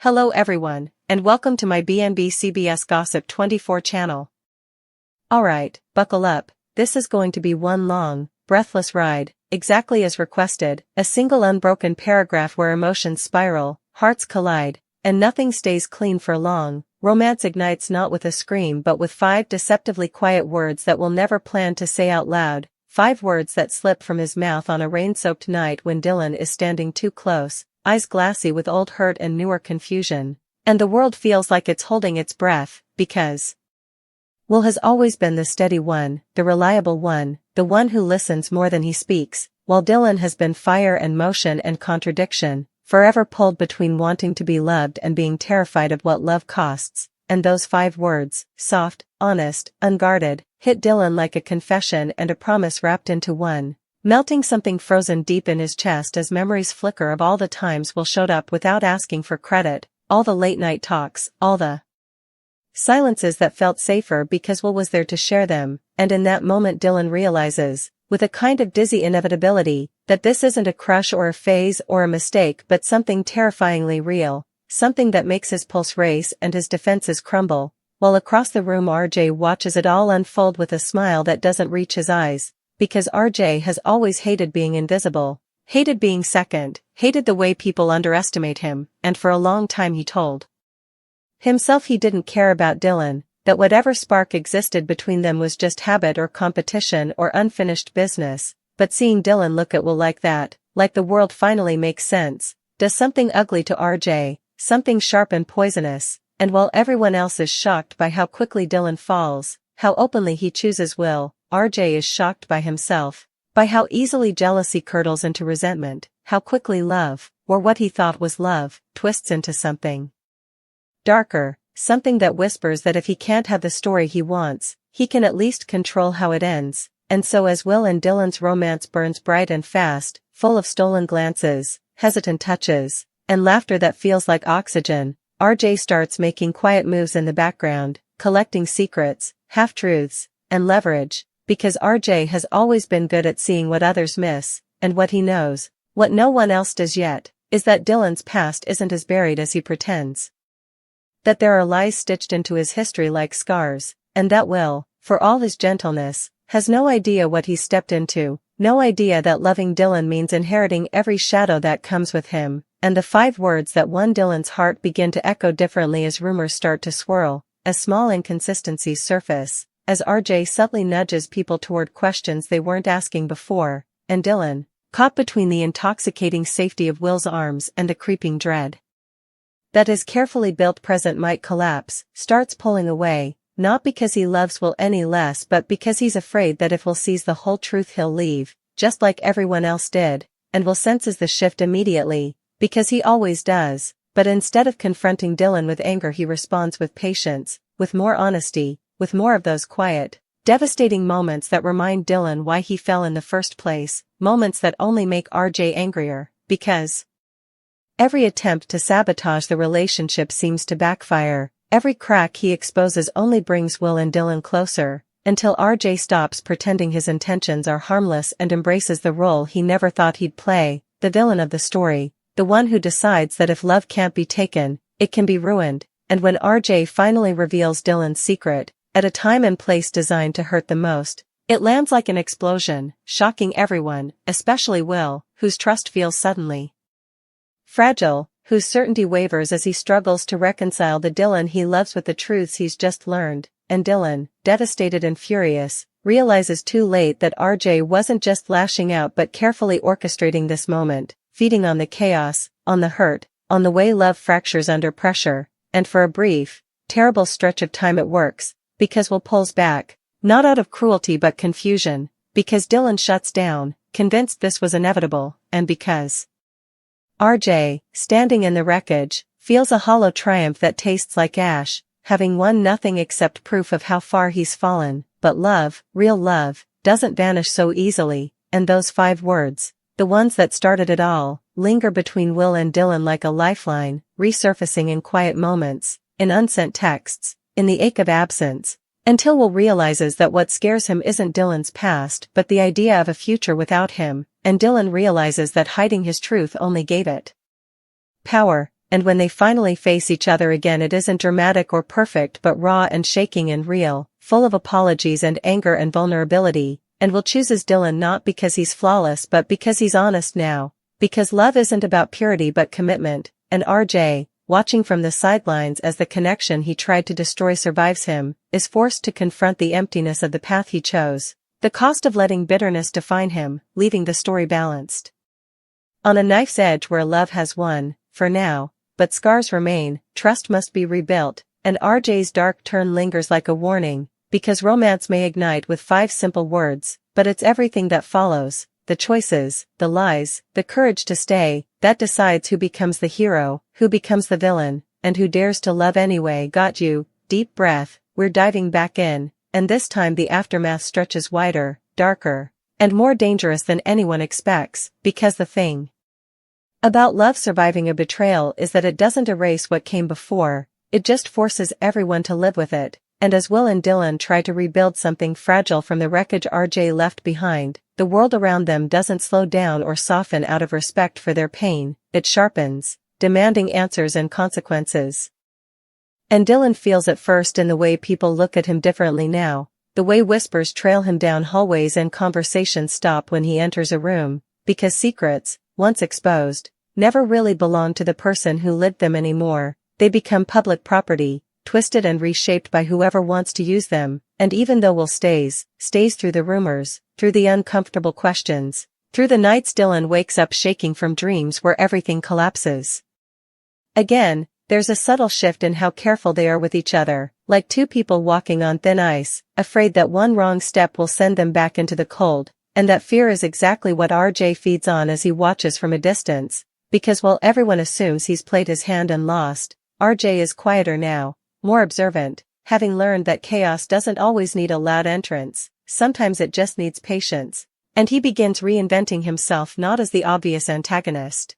Hello everyone, and welcome to my BNB CBS Gossip 24 channel. Alright, buckle up, this is going to be one long, breathless ride, exactly as requested, a single unbroken paragraph where emotions spiral, hearts collide, and nothing stays clean for long. Romance ignites not with a scream but with 5 deceptively quiet words that we'll never plan to say out loud, 5 words that slip from his mouth on a rain-soaked night when Dylan is standing too close, eyes glassy with old hurt and newer confusion, and the world feels like it's holding its breath, because Will has always been the steady one, the reliable one, the one who listens more than he speaks, while Dylan has been fire and motion and contradiction, forever pulled between wanting to be loved and being terrified of what love costs. And those 5 words, soft, honest, unguarded, hit Dylan like a confession and a promise wrapped into one, melting something frozen deep in his chest as memories flicker of all the times Will showed up without asking for credit, all the late-night talks, all the silences that felt safer because Will was there to share them, and in that moment Dylan realizes, with a kind of dizzy inevitability, that this isn't a crush or a phase or a mistake but something terrifyingly real, something that makes his pulse race and his defenses crumble, while across the room RJ watches it all unfold with a smile that doesn't reach his eyes, because RJ has always hated being invisible, hated being second, hated the way people underestimate him, and for a long time he told himself he didn't care about Dylan, that whatever spark existed between them was just habit or competition or unfinished business, but seeing Dylan look at Will like that, like the world finally makes sense, does something ugly to RJ, something sharp and poisonous, and while everyone else is shocked by how quickly Dylan falls, how openly he chooses Will, RJ is shocked by himself, by how easily jealousy curdles into resentment, how quickly love, or what he thought was love, twists into something darker, something that whispers that if he can't have the story he wants, he can at least control how it ends. And so as Will and Dylan's romance burns bright and fast, full of stolen glances, hesitant touches, and laughter that feels like oxygen, RJ starts making quiet moves in the background, collecting secrets, half-truths, and leverage, because RJ has always been good at seeing what others miss, and what he knows, what no one else does yet, is that Dylan's past isn't as buried as he pretends. That there are lies stitched into his history like scars, and that Will, for all his gentleness, has no idea what he's stepped into, no idea that loving Dylan means inheriting every shadow that comes with him, and the 5 words that won Dylan's heart begin to echo differently as rumors start to swirl, as small inconsistencies surface, as RJ subtly nudges people toward questions they weren't asking before, and Dylan, caught between the intoxicating safety of Will's arms and the creeping dread that his carefully built present might collapse, starts pulling away, not because he loves Will any less but because he's afraid that if Will sees the whole truth he'll leave, just like everyone else did, and Will senses the shift immediately, because he always does, but instead of confronting Dylan with anger he responds with patience, with more honesty, with more of those quiet, devastating moments that remind Dylan why he fell in the first place, moments that only make RJ angrier, because every attempt to sabotage the relationship seems to backfire, every crack he exposes only brings Will and Dylan closer, until RJ stops pretending his intentions are harmless and embraces the role he never thought he'd play, the villain of the story, the one who decides that if love can't be taken, it can be ruined, and when RJ finally reveals Dylan's secret, at a time and place designed to hurt the most, it lands like an explosion, shocking everyone, especially Will, whose trust feels suddenly fragile, whose certainty wavers as he struggles to reconcile the Dylan he loves with the truths he's just learned, and Dylan, devastated and furious, realizes too late that RJ wasn't just lashing out but carefully orchestrating this moment, feeding on the chaos, on the hurt, on the way love fractures under pressure, and for a brief, terrible stretch of time it works, because Will pulls back, not out of cruelty but confusion, because Dylan shuts down, convinced this was inevitable, and because RJ, standing in the wreckage, feels a hollow triumph that tastes like ash, having won nothing except proof of how far he's fallen, but love, real love, doesn't vanish so easily, and those 5 words, the ones that started it all, linger between Will and Dylan like a lifeline, resurfacing in quiet moments, in unsent texts, in the ache of absence, until Will realizes that what scares him isn't Dylan's past but the idea of a future without him, and Dylan realizes that hiding his truth only gave it power, and when they finally face each other again it isn't dramatic or perfect but raw and shaking and real, full of apologies and anger and vulnerability, and Will chooses Dylan not because he's flawless but because he's honest now, because love isn't about purity but commitment, and RJ, watching from the sidelines as the connection he tried to destroy survives him, is forced to confront the emptiness of the path he chose, the cost of letting bitterness define him, leaving the story balanced on a knife's edge where love has won, for now, but scars remain, trust must be rebuilt, and RJ's dark turn lingers like a warning, because romance may ignite with 5 simple words, but it's everything that follows, the choices, the lies, the courage to stay, that decides who becomes the hero, who becomes the villain, and who dares to love anyway. Got you, deep breath, we're diving back in, and this time the aftermath stretches wider, darker, and more dangerous than anyone expects, because the thing about love surviving a betrayal is that it doesn't erase what came before, it just forces everyone to live with it, and as Will and Dylan try to rebuild something fragile from the wreckage RJ left behind, the world around them doesn't slow down or soften out of respect for their pain, it sharpens, demanding answers and consequences. And Dylan feels it first in the way people look at him differently now, the way whispers trail him down hallways and conversations stop when he enters a room, because secrets, once exposed, never really belong to the person who lived them anymore, they become public property, twisted and reshaped by whoever wants to use them, and even though Will stays through the rumors, through the uncomfortable questions, through the nights Dylan wakes up shaking from dreams where everything collapses. Again, there's a subtle shift in how careful they are with each other, like 2 people walking on thin ice, afraid that one wrong step will send them back into the cold, and that fear is exactly what RJ feeds on as he watches from a distance, because while everyone assumes he's played his hand and lost, RJ is quieter now, more observant, having learned that chaos doesn't always need a loud entrance, sometimes it just needs patience, and he begins reinventing himself not as the obvious antagonist,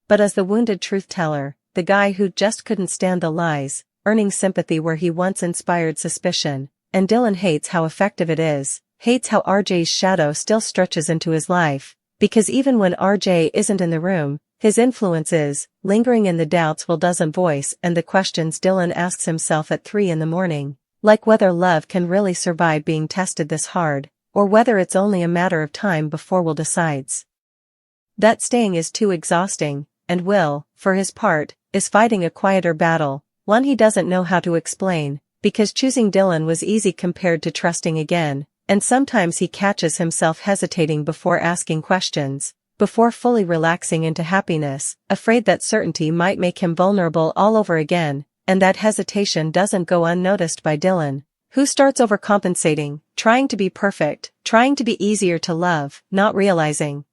but as the wounded truth-teller, the guy who just couldn't stand the lies, earning sympathy where he once inspired suspicion, and Dylan hates how effective it is, hates how RJ's shadow still stretches into his life, because even when RJ isn't in the room, his influence is, lingering in the doubts Will doesn't voice and the questions Dylan asks himself at 3 in the morning, like whether love can really survive being tested this hard, or whether it's only a matter of time before Will decides that staying is too exhausting, and Will, for his part, is fighting a quieter battle, one he doesn't know how to explain, because choosing Dylan was easy compared to trusting again, and sometimes he catches himself hesitating before asking questions, before fully relaxing into happiness, afraid that certainty might make him vulnerable all over again, and that hesitation doesn't go unnoticed by Dylan, who starts overcompensating, trying to be perfect, trying to be easier to love, not realizing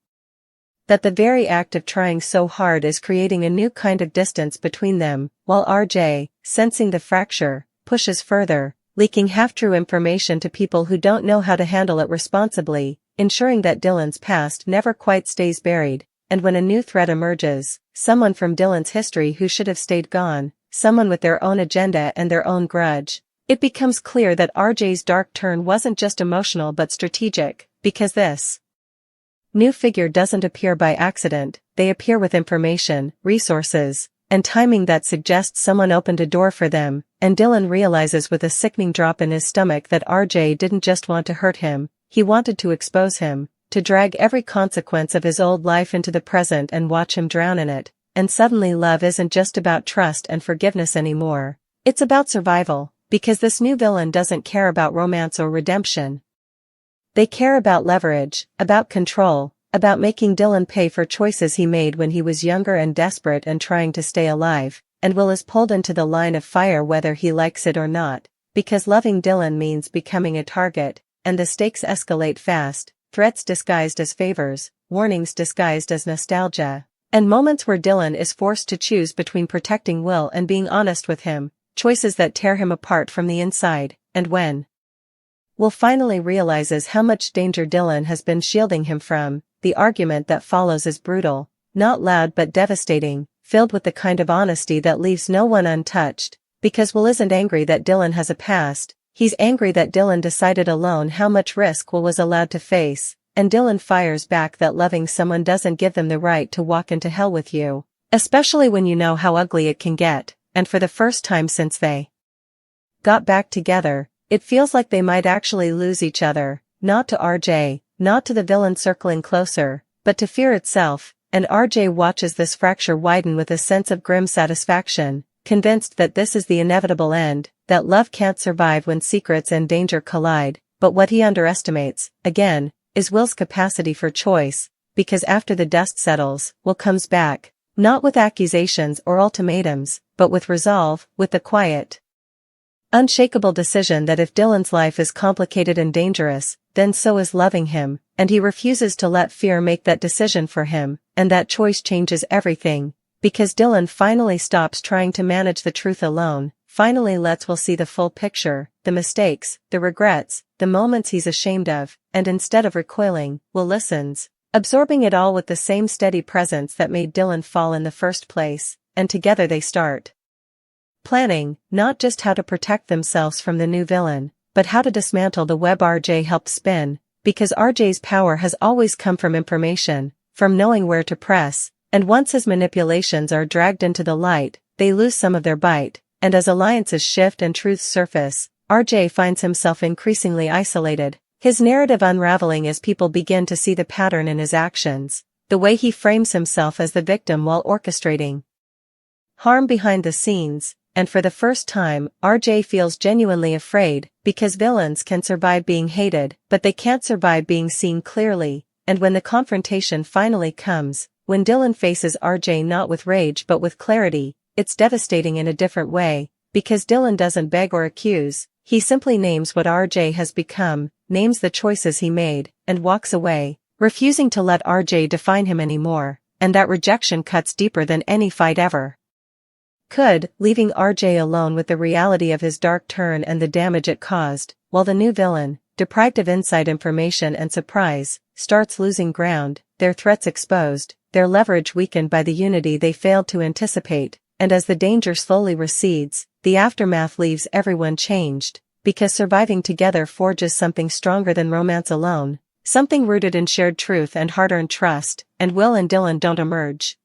that the very act of trying so hard is creating a new kind of distance between them, while RJ, sensing the fracture, pushes further, leaking half-true information to people who don't know how to handle it responsibly, ensuring that Dylan's past never quite stays buried, and when a new threat emerges, someone from Dylan's history who should have stayed gone, someone with their own agenda and their own grudge, it becomes clear that RJ's dark turn wasn't just emotional but strategic, because this new figure doesn't appear by accident, they appear with information, resources, and timing that suggests someone opened a door for them, and Dylan realizes with a sickening drop in his stomach that RJ didn't just want to hurt him, he wanted to expose him, to drag every consequence of his old life into the present and watch him drown in it, and suddenly love isn't just about trust and forgiveness anymore, it's about survival, because this new villain doesn't care about romance or redemption. They care about leverage, about control, about making Dylan pay for choices he made when he was younger and desperate and trying to stay alive, and Will is pulled into the line of fire whether he likes it or not, because loving Dylan means becoming a target, and the stakes escalate fast, threats disguised as favors, warnings disguised as nostalgia, and moments where Dylan is forced to choose between protecting Will and being honest with him, choices that tear him apart from the inside, and when Will finally realizes how much danger Dylan has been shielding him from, the argument that follows is brutal, not loud but devastating, filled with the kind of honesty that leaves no one untouched, because Will isn't angry that Dylan has a past, he's angry that Dylan decided alone how much risk Will was allowed to face, and Dylan fires back that loving someone doesn't give them the right to walk into hell with you, Especially when you know how ugly it can get, and for the first time since they got back together, it feels like they might actually lose each other, not to RJ, not to the villain circling closer, but to fear itself, and RJ watches this fracture widen with a sense of grim satisfaction, convinced that this is the inevitable end, that love can't survive when secrets and danger collide, but what he underestimates, again, is Will's capacity for choice, because after the dust settles, Will comes back, not with accusations or ultimatums, but with resolve, with the quiet, unshakable decision that if Dylan's life is complicated and dangerous, then so is loving him, and he refuses to let fear make that decision for him, and that choice changes everything, because Dylan finally stops trying to manage the truth alone, finally lets Will see the full picture, the mistakes, the regrets, the moments he's ashamed of, and instead of recoiling, Will listens, absorbing it all with the same steady presence that made Dylan fall in the first place, and together they start planning, not just how to protect themselves from the new villain, but how to dismantle the web RJ helped spin, because RJ's power has always come from information, from knowing where to press, and once his manipulations are dragged into the light, they lose some of their bite, and as alliances shift and truths surface, RJ finds himself increasingly isolated, his narrative unraveling as people begin to see the pattern in his actions, the way he frames himself as the victim while orchestrating harm behind the scenes. And for the first time, RJ feels genuinely afraid, because villains can survive being hated, but they can't survive being seen clearly, and when the confrontation finally comes, when Dylan faces RJ not with rage but with clarity, it's devastating in a different way, because Dylan doesn't beg or accuse, he simply names what RJ has become, names the choices he made, and walks away, refusing to let RJ define him anymore, and that rejection cuts deeper than any fight ever could, leaving RJ alone with the reality of his dark turn and the damage it caused, while the new villain, deprived of inside information and surprise, starts losing ground, their threats exposed, their leverage weakened by the unity they failed to anticipate, and as the danger slowly recedes, the aftermath leaves everyone changed, because surviving together forges something stronger than romance alone, something rooted in shared truth and hard-earned trust, and Will and Dylan don't emerge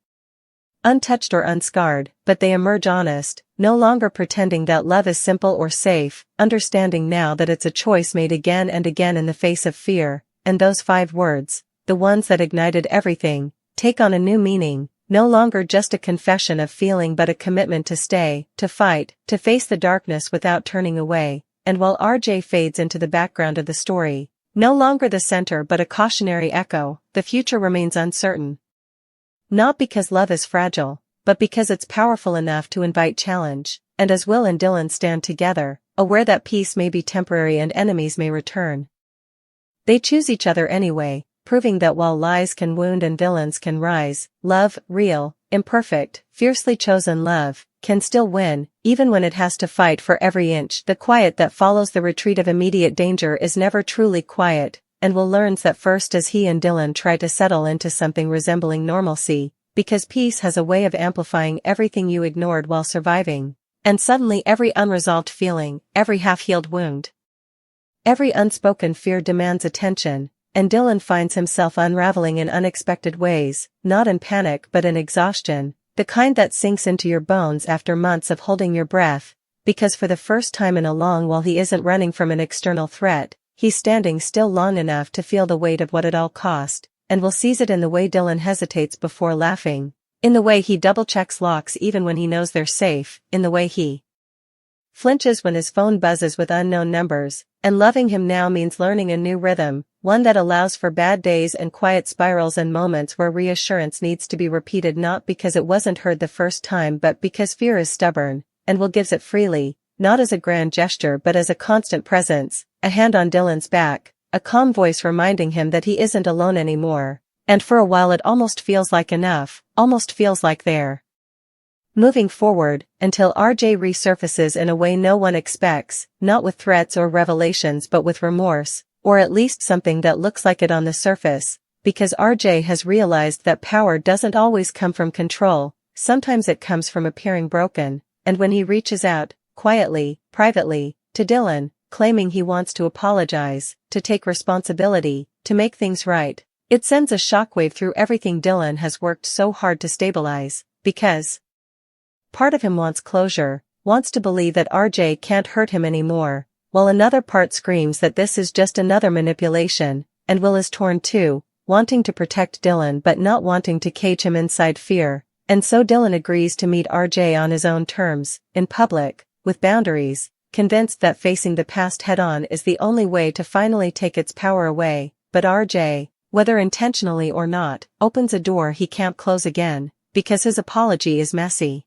untouched or unscarred, but they emerge honest, no longer pretending that love is simple or safe, understanding now that it's a choice made again and again in the face of fear, and those 5 words, the ones that ignited everything, take on a new meaning, no longer just a confession of feeling but a commitment to stay, to fight, to face the darkness without turning away, and while RJ fades into the background of the story, no longer the center but a cautionary echo, the future remains uncertain. Not because love is fragile, but because it's powerful enough to invite challenge, and as Will and Dylan stand together, aware that peace may be temporary and enemies may return, they choose each other anyway, proving that while lies can wound and villains can rise, love, real, imperfect, fiercely chosen love, can still win, even when it has to fight for every inch. The quiet that follows the retreat of immediate danger is never truly quiet, and Will learns that first as he and Dylan try to settle into something resembling normalcy, because peace has a way of amplifying everything you ignored while surviving, and suddenly every unresolved feeling, every half-healed wound, every unspoken fear demands attention, and Dylan finds himself unraveling in unexpected ways, not in panic but in exhaustion, the kind that sinks into your bones after months of holding your breath, because for the first time in a long while he isn't running from an external threat, he's standing still long enough to feel the weight of what it all cost, and Will seize it in the way Dylan hesitates before laughing, in the way he double-checks locks even when he knows they're safe, in the way he flinches when his phone buzzes with unknown numbers, and loving him now means learning a new rhythm, one that allows for bad days and quiet spirals and moments where reassurance needs to be repeated not because it wasn't heard the first time but because fear is stubborn, and Will gives it freely, not as a grand gesture but as a constant presence, a hand on Dylan's back, a calm voice reminding him that he isn't alone anymore, and for a while it almost feels like enough, almost feels like they're moving forward, until RJ resurfaces in a way no one expects, not with threats or revelations but with remorse, or at least something that looks like it on the surface, because RJ has realized that power doesn't always come from control, sometimes it comes from appearing broken, and when he reaches out, quietly, privately, to Dylan, claiming he wants to apologize, to take responsibility, to make things right, it sends a shockwave through everything Dylan has worked so hard to stabilize, because part of him wants closure, wants to believe that RJ can't hurt him anymore, while another part screams that this is just another manipulation, and Will is torn too, wanting to protect Dylan but not wanting to cage him inside fear, and so Dylan agrees to meet RJ on his own terms, in public, with boundaries, convinced that facing the past head-on is the only way to finally take its power away, but RJ, whether intentionally or not, opens a door he can't close again, because his apology is messy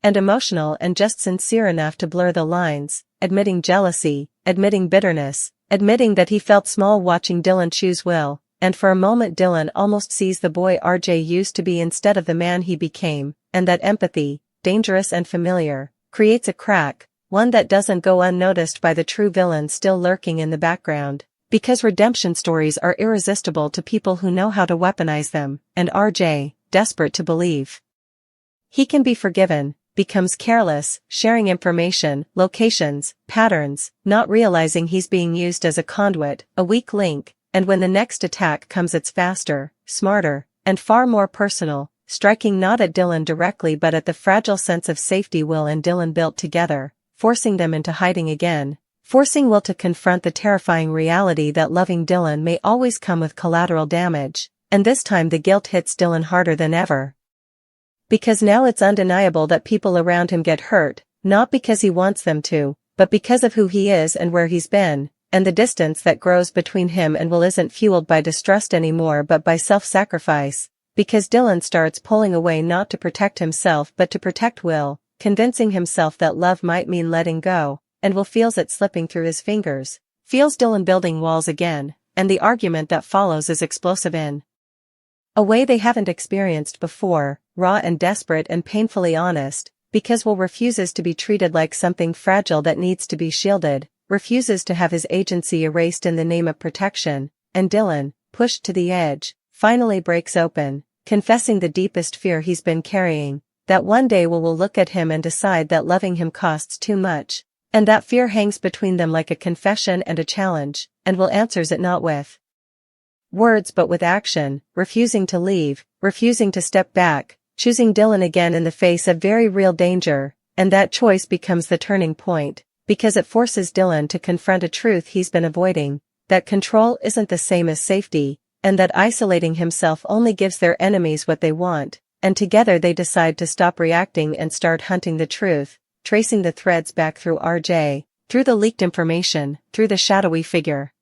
and emotional and just sincere enough to blur the lines, admitting jealousy, admitting bitterness, admitting that he felt small watching Dylan choose Will, and for a moment Dylan almost sees the boy RJ used to be instead of the man he became, and that empathy, dangerous and familiar, creates a crack, one that doesn't go unnoticed by the true villain still lurking in the background, because redemption stories are irresistible to people who know how to weaponize them, and RJ, desperate to believe he can be forgiven, becomes careless, sharing information, locations, patterns, not realizing he's being used as a conduit, a weak link, and when the next attack comes it's faster, smarter, and far more personal, striking not at Dylan directly but at the fragile sense of safety Will and Dylan built together, forcing them into hiding again, forcing Will to confront the terrifying reality that loving Dylan may always come with collateral damage, and this time the guilt hits Dylan harder than ever. Because now it's undeniable that people around him get hurt, not because he wants them to, but because of who he is and where he's been, and the distance that grows between him and Will isn't fueled by distrust anymore but by self-sacrifice, because Dylan starts pulling away not to protect himself but to protect Will, convincing himself that love might mean letting go, and Will feels it slipping through his fingers, feels Dylan building walls again, and the argument that follows is explosive in a way they haven't experienced before, raw and desperate and painfully honest, because Will refuses to be treated like something fragile that needs to be shielded, refuses to have his agency erased in the name of protection, and Dylan, pushed to the edge, finally breaks open, confessing the deepest fear he's been carrying, that one day Will look at him and decide that loving him costs too much, and that fear hangs between them like a confession and a challenge, and Will answers it not with words but with action, refusing to leave, refusing to step back, choosing Dylan again in the face of very real danger, and that choice becomes the turning point, because it forces Dylan to confront a truth he's been avoiding, that control isn't the same as safety, and that isolating himself only gives their enemies what they want, and together they decide to stop reacting and start hunting the truth, tracing the threads back through RJ, through the leaked information, through the shadowy figure,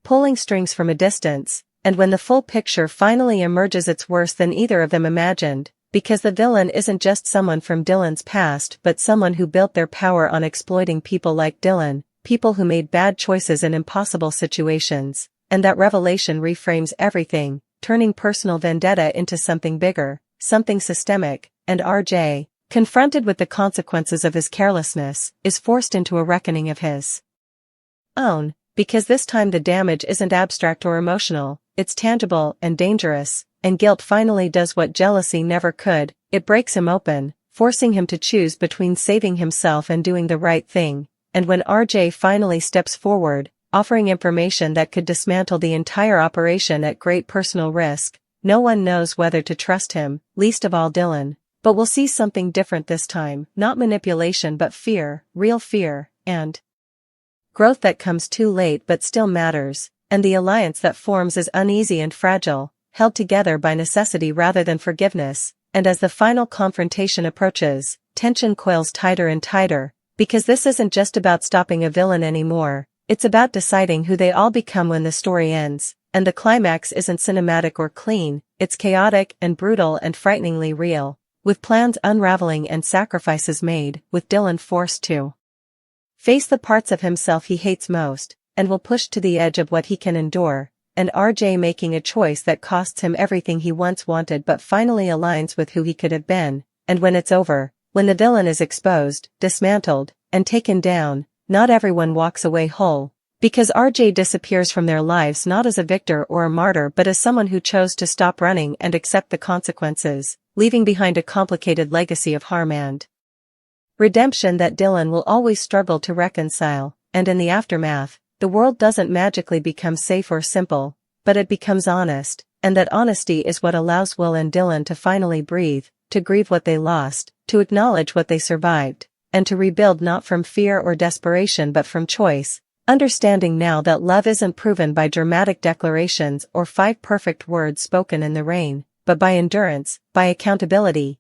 pulling strings from a distance, and when the full picture finally emerges it's worse than either of them imagined, because the villain isn't just someone from Dylan's past but someone who built their power on exploiting people like Dylan, people who made bad choices in impossible situations, and that revelation reframes everything, turning personal vendetta into something bigger, something systemic, and RJ, confronted with the consequences of his carelessness, is forced into a reckoning of his own, because this time the damage isn't abstract or emotional, it's tangible and dangerous, and guilt finally does what jealousy never could, it breaks him open, forcing him to choose between saving himself and doing the right thing, and when RJ finally steps forward, offering information that could dismantle the entire operation at great personal risk, no one knows whether to trust him, least of all Dylan, but we'll see something different this time, not manipulation but fear, real fear, and growth that comes too late but still matters, and the alliance that forms is uneasy and fragile, held together by necessity rather than forgiveness, and as the final confrontation approaches, tension coils tighter and tighter, because this isn't just about stopping a villain anymore, it's about deciding who they all become when the story ends, and the climax isn't cinematic or clean, it's chaotic and brutal and frighteningly real, with plans unraveling and sacrifices made, with Dylan forced to face the parts of himself he hates most, and will push to the edge of what he can endure, and RJ making a choice that costs him everything he once wanted but finally aligns with who he could have been, and when it's over, when the villain is exposed, dismantled, and taken down, not everyone walks away whole, because RJ disappears from their lives not as a victor or a martyr but as someone who chose to stop running and accept the consequences, leaving behind a complicated legacy of harm and redemption that Dylan will always struggle to reconcile, and in the aftermath, the world doesn't magically become safe or simple, but it becomes honest, and that honesty is what allows Will and Dylan to finally breathe, to grieve what they lost, to acknowledge what they survived, and to rebuild not from fear or desperation but from choice, understanding now that love isn't proven by dramatic declarations or 5 perfect words spoken in the rain, but by endurance, by accountability,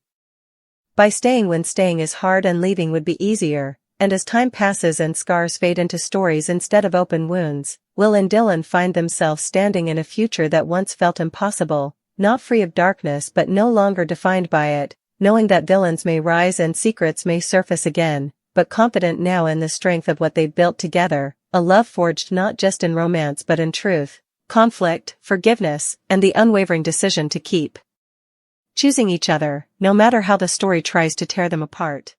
by staying when staying is hard and leaving would be easier. And as time passes and scars fade into stories instead of open wounds, Will and Dylan find themselves standing in a future that once felt impossible, not free of darkness but no longer defined by it, knowing that villains may rise and secrets may surface again, but confident now in the strength of what they've built together, a love forged not just in romance but in truth, conflict, forgiveness, and the unwavering decision to keep choosing each other, no matter how the story tries to tear them apart.